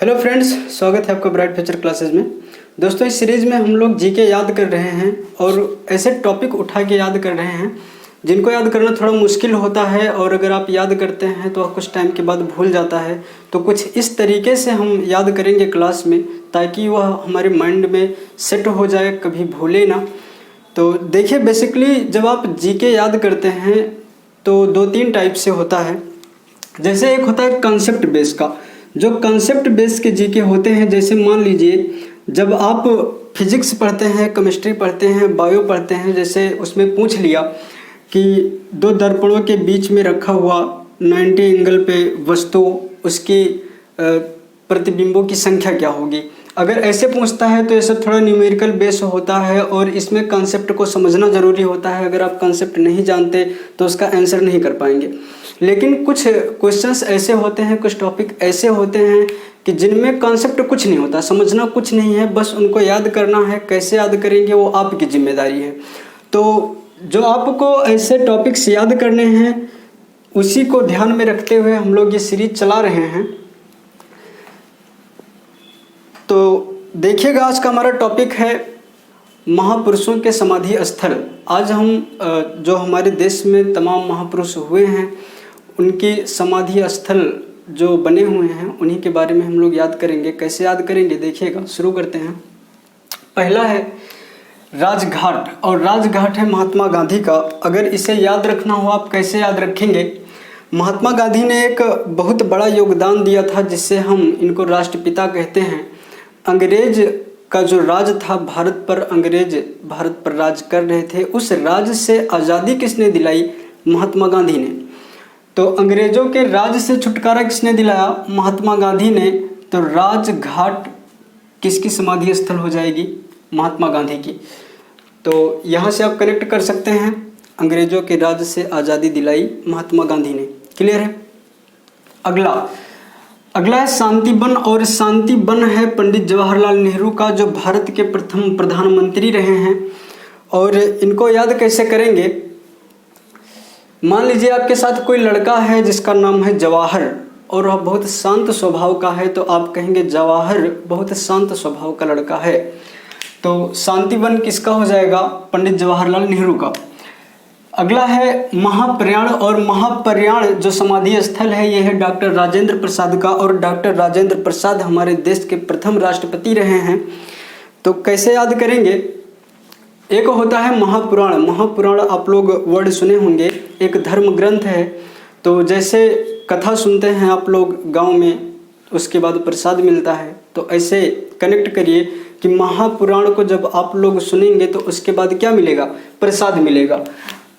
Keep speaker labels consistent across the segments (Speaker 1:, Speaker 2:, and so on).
Speaker 1: Hello friends, स्वागत है आपका ब्राइट फ्यूचर क्लासेस में। दोस्तों, इस सीरीज़ में हम लोग जीके याद कर रहे हैं और ऐसे टॉपिक उठा के याद कर रहे हैं जिनको याद करना थोड़ा मुश्किल होता है, और अगर आप याद करते हैं तो कुछ टाइम के बाद भूल जाता है। तो कुछ इस तरीके से हम याद करेंगे क्लास में ताकि वह हमारे माइंड में सेट हो जाए, कभी भूले ना। तो देखिए, बेसिकली जब आप जीके याद करते हैं तो दो तीन टाइप से होता है। जैसे एक होता है कंसेप्ट बेस का। जो कंसेप्ट बेस के जीके होते हैं, जैसे मान लीजिए जब आप फिजिक्स पढ़ते हैं, केमिस्ट्री पढ़ते हैं, बायो पढ़ते हैं, जैसे उसमें पूछ लिया कि दो दर्पणों के बीच में रखा हुआ 90 एंगल पे वस्तु, उसकी प्रतिबिंबों की संख्या क्या होगी। अगर ऐसे पूछता है तो ये सब थोड़ा न्यूमेरिकल बेस होता है और इसमें कंसेप्ट को समझना ज़रूरी होता है। अगर आप कंसेप्ट नहीं जानते तो उसका आंसर नहीं कर पाएंगे। लेकिन कुछ क्वेश्चंस ऐसे होते हैं, कुछ टॉपिक ऐसे होते हैं कि जिनमें कॉन्सेप्ट कुछ नहीं होता, समझना कुछ नहीं है, बस उनको याद करना है। कैसे याद करेंगे वो आपकी जिम्मेदारी है। तो जो आपको ऐसे टॉपिक्स याद करने हैं उसी को ध्यान में रखते हुए हम लोग ये सीरीज चला रहे हैं। तो देखिएगा, आज का हमारा टॉपिक है महापुरुषों के समाधि स्थल। आज हम जो हमारे देश में तमाम महापुरुष हुए हैं उनकी समाधि स्थल जो बने हुए हैं उन्हीं के बारे में हम लोग याद करेंगे। कैसे याद करेंगे देखिएगा, शुरू करते हैं। पहला है राजघाट, और राजघाट है महात्मा गांधी का। अगर इसे याद रखना हो आप कैसे याद रखेंगे। महात्मा गांधी ने एक बहुत बड़ा योगदान दिया था जिससे हम इनको राष्ट्रपिता कहते हैं। अंग्रेज का जो राज था भारत पर, अंग्रेज भारत पर राज कर रहे थे, उस राज से आज़ादी किसने दिलाई? महात्मा गांधी ने। तो अंग्रेजों के राज से छुटकारा किसने दिलाया? महात्मा गांधी ने। तो राजघाट किसकी समाधि स्थल हो जाएगी? महात्मा गांधी की। तो यहाँ से आप कनेक्ट कर सकते हैं, अंग्रेजों के राज से आज़ादी दिलाई महात्मा गांधी ने। क्लियर है। अगला है शांति वन, और शांति वन है पंडित जवाहरलाल नेहरू का, जो भारत के प्रथम प्रधानमंत्री रहे हैं। और इनको याद कैसे करेंगे? मान लीजिए आपके साथ कोई लड़का है जिसका नाम है जवाहर और वह बहुत शांत स्वभाव का है, तो आप कहेंगे जवाहर बहुत शांत स्वभाव का लड़का है। तो शांति वन किसका हो जाएगा? पंडित जवाहरलाल नेहरू का। अगला है महाप्रयाण, और महाप्रयाण जो समाधि स्थल है यह है डॉक्टर राजेंद्र प्रसाद का, और डॉक्टर राजेंद्र प्रसाद हमारे देश के प्रथम राष्ट्रपति रहे हैं। तो कैसे याद करेंगे? एक होता है महापुराण। महापुराण आप लोग वर्ड सुने होंगे, एक धर्म ग्रंथ है। तो जैसे कथा सुनते हैं आप लोग गांव में, उसके बाद प्रसाद मिलता है, तो ऐसे कनेक्ट करिए कि महापुराण को जब आप लोग सुनेंगे तो उसके बाद क्या मिलेगा? प्रसाद मिलेगा।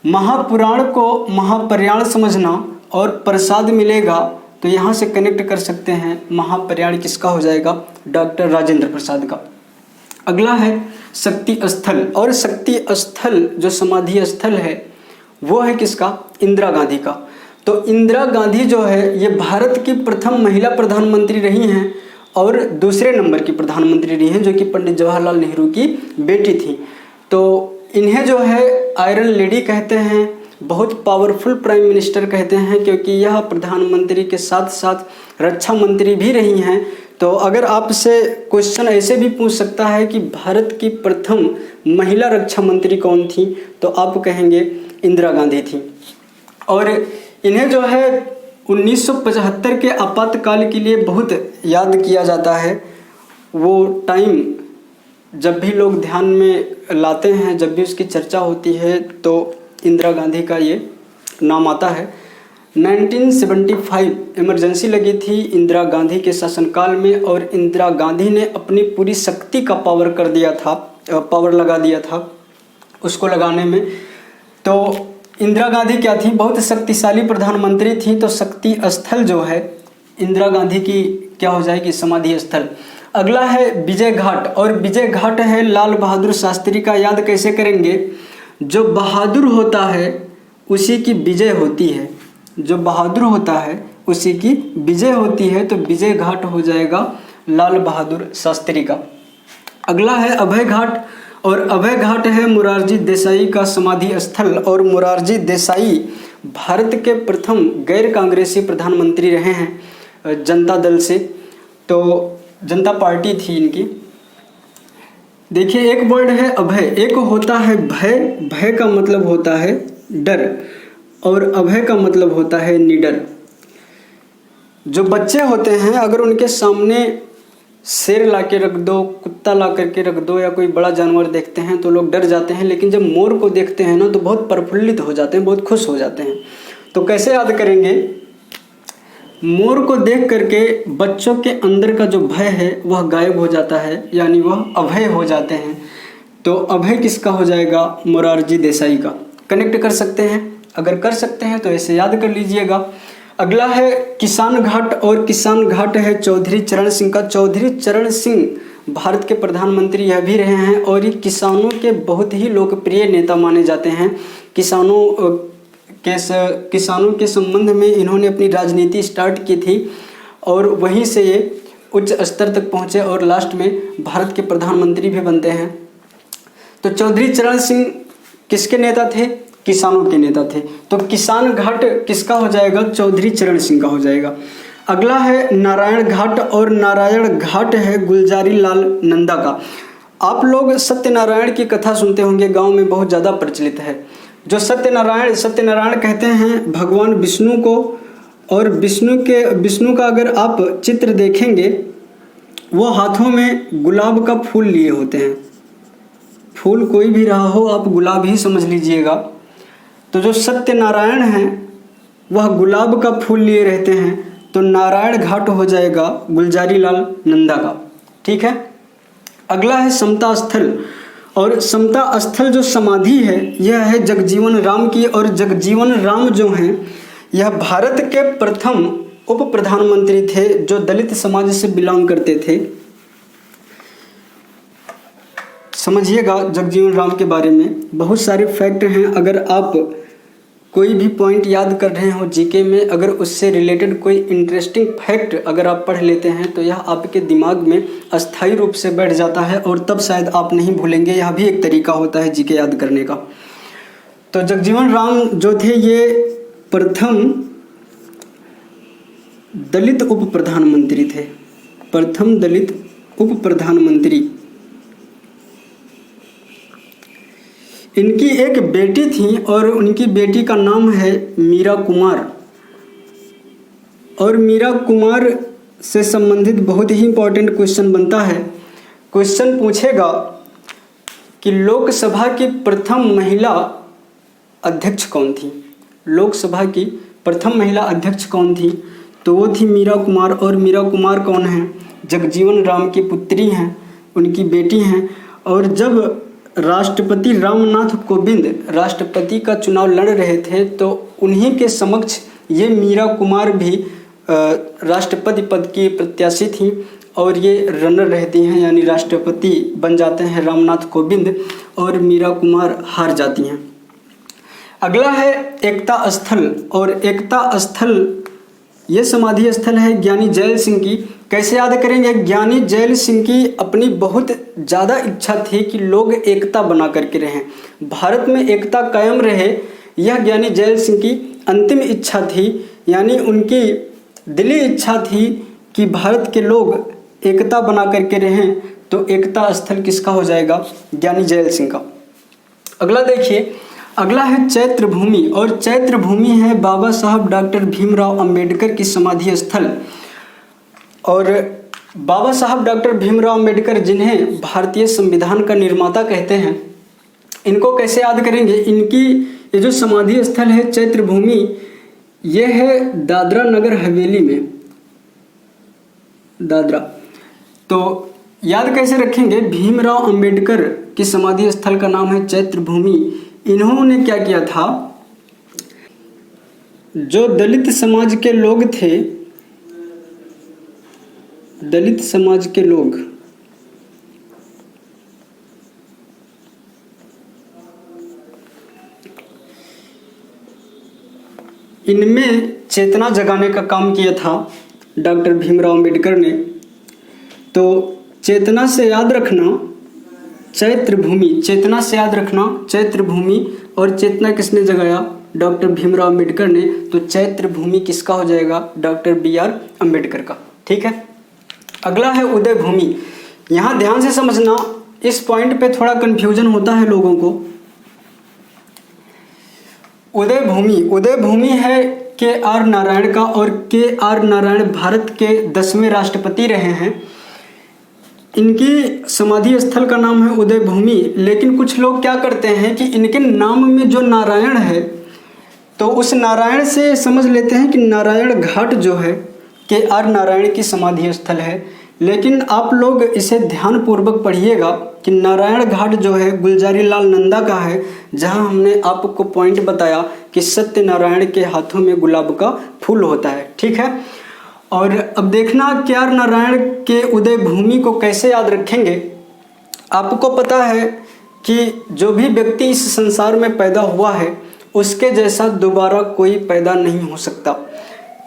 Speaker 1: महापुराण को महाप्रयाण समझना और प्रसाद मिलेगा, तो यहाँ से कनेक्ट कर सकते हैं। महाप्रयाण किसका हो जाएगा? डॉक्टर राजेंद्र प्रसाद का। अगला है शक्ति स्थल, और शक्ति स्थल जो समाधि स्थल है वो है किसका? इंदिरा गांधी का। तो इंदिरा गांधी जो है ये भारत की प्रथम महिला प्रधानमंत्री रही हैं और दूसरे नंबर की प्रधानमंत्री रही हैं, जो कि पंडित जवाहरलाल नेहरू की बेटी थी। तो इन्हें जो है आयरन लेडी कहते हैं, बहुत पावरफुल प्राइम मिनिस्टर कहते हैं, क्योंकि यह प्रधानमंत्री के साथ साथ रक्षा मंत्री भी रही हैं। तो अगर आपसे क्वेश्चन ऐसे भी पूछ सकता है कि भारत की प्रथम महिला रक्षा मंत्री कौन थी, तो आप कहेंगे इंदिरा गांधी थी। और इन्हें जो है 1975 के आपातकाल के लिए बहुत याद किया जाता है। वो टाइम जब भी लोग ध्यान में लाते हैं, जब भी उसकी चर्चा होती है, तो इंदिरा गांधी का ये नाम आता है। 1975 इमरजेंसी लगी थी इंदिरा गांधी के शासनकाल में, और इंदिरा गांधी ने अपनी पूरी शक्ति का पावर लगा दिया था उसको लगाने में। तो इंदिरा गांधी क्या थी? बहुत शक्तिशाली प्रधानमंत्री थी। तो शक्ति स्थल जो है इंदिरा गांधी की क्या हो जाएगी? समाधि स्थल। अगला है विजय घाट, और विजय घाट है लाल बहादुर शास्त्री का। याद कैसे करेंगे? जो बहादुर होता है उसी की विजय होती है, जो बहादुर होता है उसी की विजय होती है। तो विजय घाट हो जाएगा लाल बहादुर शास्त्री का। अगला है अभय घाट, और अभय घाट है मोरारजी देसाई का समाधि स्थल। और मोरारजी देसाई भारत के प्रथम गैर कांग्रेसी प्रधानमंत्री रहे हैं जनता दल से। तो जनता पार्टी थी इनकी। देखिए, एक वर्ड है अभय, एक होता है भय, भय का मतलब होता है डर, और अभय का मतलब होता है निडर। जो बच्चे होते हैं, अगर उनके सामने शेर ला के रख दो, कुत्ता ला करके रख दो, या कोई बड़ा जानवर देखते हैं तो लोग डर जाते हैं, लेकिन जब मोर को देखते हैं ना तो बहुत प्रफुल्लित हो जाते हैं, बहुत खुश हो जाते हैं। तो कैसे याद करेंगे? मोर को देख करके बच्चों के अंदर का जो भय है वह गायब हो जाता है, यानी वह अभय हो जाते हैं। तो अभय किसका हो जाएगा? मोरारजी देसाई का। कनेक्ट कर सकते हैं? अगर कर सकते हैं तो ऐसे याद कर लीजिएगा। अगला है किसान घाट, और किसान घाट है चौधरी चरण सिंह का। चौधरी चरण सिंह भारत के प्रधानमंत्री यह भी रहे हैं, और ये किसानों के बहुत ही लोकप्रिय नेता माने जाते हैं। किसानों के संबंध में इन्होंने अपनी राजनीति स्टार्ट की थी, और वहीं से ये उच्च स्तर तक पहुँचे और लास्ट में भारत के प्रधानमंत्री भी बनते हैं। तो चौधरी चरण सिंह किसके नेता थे? किसानों के नेता थे। तो किसान घाट किसका हो जाएगा? चौधरी चरण सिंह का हो जाएगा। अगला है नारायण घाट, और नारायण घाट है गुलजारी लाल नंदा का। आप लोग सत्यनारायण की कथा सुनते होंगे, गांव में बहुत ज़्यादा प्रचलित है। जो सत्यनारायण कहते हैं भगवान विष्णु को, और विष्णु का अगर आप चित्र देखेंगे, वो हाथों में गुलाब का फूल लिए होते हैं। फूल कोई भी रहा हो, आप गुलाब ही समझ लीजिएगा। तो जो सत्यनारायण हैं वह गुलाब का फूल लिए रहते हैं, तो नारायण घाट हो जाएगा गुलजारी लाल नंदा का। ठीक है। अगला है समता स्थल, और समता स्थल जो समाधि है यह है जगजीवन राम की। और जगजीवन राम जो हैं यह भारत के प्रथम उप प्रधानमंत्री थे जो दलित समाज से बिलोंग करते थे। समझिएगा जगजीवन राम के बारे में बहुत सारे फैक्ट हैं। अगर आप कोई भी पॉइंट याद कर रहे हो जीके में, अगर उससे रिलेटेड कोई इंटरेस्टिंग फैक्ट अगर आप पढ़ लेते हैं तो यह आपके दिमाग में अस्थायी रूप से बैठ जाता है, और तब शायद आप नहीं भूलेंगे। यह भी एक तरीका होता है जीके याद करने का। तो जगजीवन राम जो थे ये प्रथम दलित उप प्रधानमंत्री थे, प्रथम दलित उप प्रधानमंत्री। इनकी एक बेटी थी, और उनकी बेटी का नाम है मीरा कुमार। और मीरा कुमार से संबंधित बहुत ही इंपॉर्टेंट क्वेश्चन बनता है। क्वेश्चन पूछेगा कि लोकसभा की प्रथम महिला अध्यक्ष कौन थी? लोकसभा की प्रथम महिला अध्यक्ष कौन थी? तो वो थी मीरा कुमार। और मीरा कुमार कौन है? जगजीवन राम की पुत्री हैं, उनकी बेटी हैं। और जब राष्ट्रपति रामनाथ कोविंद राष्ट्रपति का चुनाव लड़ रहे थे तो उन्हीं के समक्ष ये मीरा कुमार भी राष्ट्रपति पद की प्रत्याशी थी, और ये रनर रहती हैं, यानी राष्ट्रपति बन जाते हैं रामनाथ कोविंद, और मीरा कुमार हार जाती हैं। अगला है एकता स्थल, और एकता स्थल ये समाधि स्थल है ज्ञानी जैल सिंह की। कैसे याद करेंगे? ज्ञानी जैल सिंह की अपनी बहुत ज़्यादा इच्छा थी कि लोग एकता बना करके रहें, भारत में एकता कायम रहे। यह ज्ञानी जैल सिंह की अंतिम इच्छा थी, यानी उनकी दिली इच्छा थी कि भारत के लोग एकता बना करके रहें। तो एकता स्थल किसका हो जाएगा? ज्ञानी जैल सिंह का। अगला देखिए, अगला है चैत्र भूमि, और चैत्र भूमि है बाबा साहब डॉक्टर भीमराव अंबेडकर की समाधि स्थल। और बाबा साहब डॉक्टर भीमराव अंबेडकर, जिन्हें भारतीय संविधान का निर्माता कहते हैं, इनको कैसे याद करेंगे? इनकी ये जो समाधि स्थल है चैत्र भूमि, ये है दादरा नगर हवेली में, दादरा। तो याद कैसे रखेंगे? भीमराव अंबेडकर की समाधि स्थल का नाम है चैत्र भूमि। इन्होंने क्या किया था? जो दलित समाज के लोग थे, दलित समाज के लोग, इनमें चेतना जगाने का काम किया था डॉक्टर भीमराव अंबेडकर ने। तो चेतना से याद रखना चैत्र भूमि, चेतना से याद रखना चैत्र भूमि। और चेतना किसने जगाया? डॉक्टर भीमराव अंबेडकर ने। तो चैत्र भूमि किसका हो जाएगा? डॉक्टर BR अम्बेडकर का। ठीक है। अगला है उदय भूमि। यहाँ ध्यान से समझना, इस पॉइंट पे थोड़ा कंफ्यूजन होता है लोगों को। उदय भूमि है के.आर. नारायण का, और के.आर. नारायण भारत के 10वें राष्ट्रपति रहे हैं। इनकी समाधि स्थल का नाम है उदय भूमि। लेकिन कुछ लोग क्या करते हैं कि इनके नाम में जो नारायण है, तो उस नारायण से समझ लेते हैं कि नारायण घाट जो है के.आर. नारायण की समाधि स्थल है। लेकिन आप लोग इसे ध्यानपूर्वक पढ़िएगा कि नारायण घाट जो है गुलजारी लाल नंदा का है, जहां हमने आपको पॉइंट बताया कि सत्यनारायण के हाथों में गुलाब का फूल होता है। ठीक है, और अब देखना के.आर. नारायण के उदय भूमि को कैसे याद रखेंगे। आपको पता है कि जो भी व्यक्ति इस संसार में पैदा हुआ है उसके जैसा दोबारा कोई पैदा नहीं हो सकता।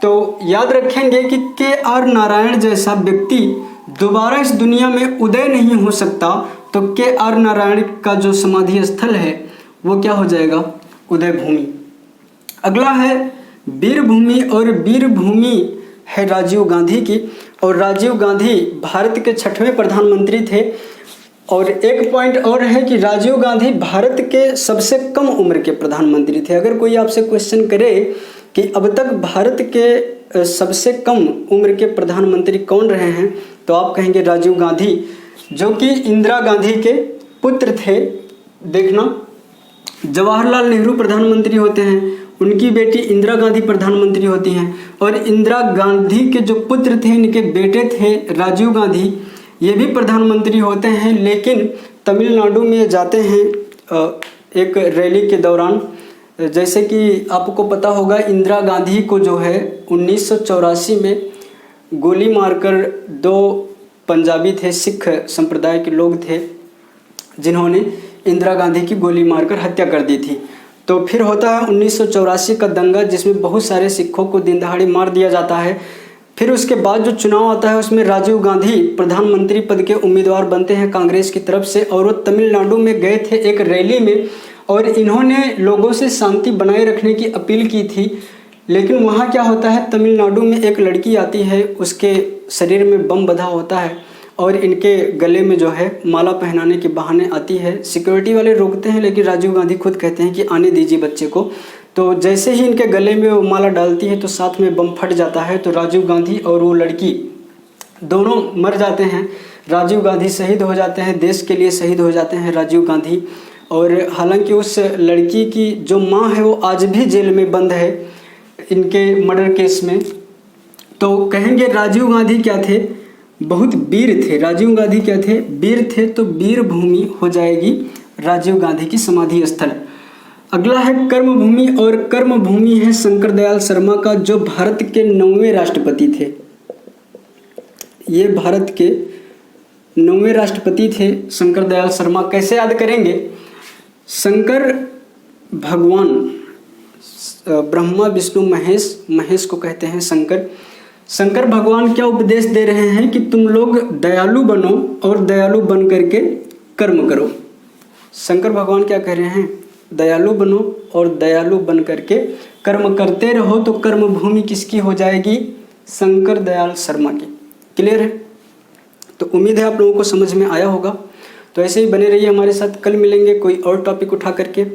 Speaker 1: तो याद रखेंगे कि के.आर. नारायण जैसा व्यक्ति दोबारा इस दुनिया में उदय नहीं हो सकता। तो के.आर. नारायण का जो समाधि स्थल है वो क्या हो जाएगा, उदय भूमि। अगला है वीर भूमि, और वीर भूमि है राजीव गांधी की। और राजीव गांधी भारत के 6वें प्रधानमंत्री थे। और एक पॉइंट और है कि राजीव गांधी भारत के सबसे कम उम्र के प्रधानमंत्री थे। अगर कोई आपसे क्वेश्चन करे कि अब तक भारत के सबसे कम उम्र के प्रधानमंत्री कौन रहे हैं, तो आप कहेंगे राजीव गांधी, जो कि इंदिरा गांधी के पुत्र थे। देखना, जवाहरलाल नेहरू प्रधानमंत्री होते हैं, उनकी बेटी इंदिरा गांधी प्रधानमंत्री होती हैं, और इंदिरा गांधी के जो पुत्र थे, इनके बेटे थे राजीव गांधी, ये भी प्रधानमंत्री होते हैं। लेकिन तमिलनाडु में जाते हैं एक रैली के दौरान। जैसे कि आपको पता होगा, इंदिरा गांधी को जो है 1984 में गोली मारकर 2 पंजाबी थे, सिख संप्रदाय के लोग थे, जिन्होंने इंदिरा गांधी की गोली मारकर हत्या कर दी थी। तो फिर होता है 1984 का दंगा, जिसमें बहुत सारे सिखों को दिन दहाड़े मार दिया जाता है। फिर उसके बाद जो चुनाव आता है उसमें राजीव गांधी प्रधानमंत्री पद के उम्मीदवार बनते हैं कांग्रेस की तरफ से। और वो तमिलनाडु में गए थे एक रैली में, और इन्होंने लोगों से शांति बनाए रखने की अपील की थी। लेकिन वहाँ क्या होता है, तमिलनाडु में एक लड़की आती है, उसके शरीर में बम बंधा होता है और इनके गले में जो है माला पहनाने के बहाने आती है। सिक्योरिटी वाले रोकते हैं, लेकिन राजीव गांधी खुद कहते हैं कि आने दीजिए बच्चे को। तो जैसे ही इनके गले में वो माला डालती है तो साथ में बम फट जाता है। तो राजीव गांधी और वो लड़की दोनों मर जाते हैं। राजीव गांधी शहीद हो जाते हैं, देश के लिए शहीद हो जाते हैं राजीव गांधी। और हालांकि उस लड़की की जो माँ है वो आज भी जेल में बंद है इनके मर्डर केस में। तो कहेंगे राजीव गांधी क्या थे, बहुत वीर थे। राजीव गांधी क्या थे, वीर थे। तो वीर भूमि हो जाएगी राजीव गांधी की समाधि स्थल। अगला है कर्म भूमि, और कर्म भूमि है शंकर दयाल शर्मा का, जो भारत के 9वें राष्ट्रपति थे। ये भारत के 9वें राष्ट्रपति थे शंकर दयाल शर्मा। कैसे याद करेंगे, शंकर भगवान, ब्रह्मा विष्णु महेश को कहते हैं शंकर। शंकर भगवान क्या उपदेश दे रहे हैं कि तुम लोग दयालु बनो और दयालु बन करके कर्म करो। शंकर भगवान क्या कह रहे हैं, दयालु बनो और दयालु बन करके कर्म करते रहो। तो कर्म भूमि किसकी हो जाएगी, शंकर दयाल शर्मा की। क्लियर है? तो उम्मीद है आप लोगों को समझ में आया होगा। तो ऐसे ही बने रहिए हमारे साथ, कल मिलेंगे कोई और टॉपिक उठा करके,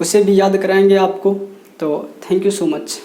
Speaker 1: उसे भी याद कराएंगे आपको। तो थैंक यू सो मच।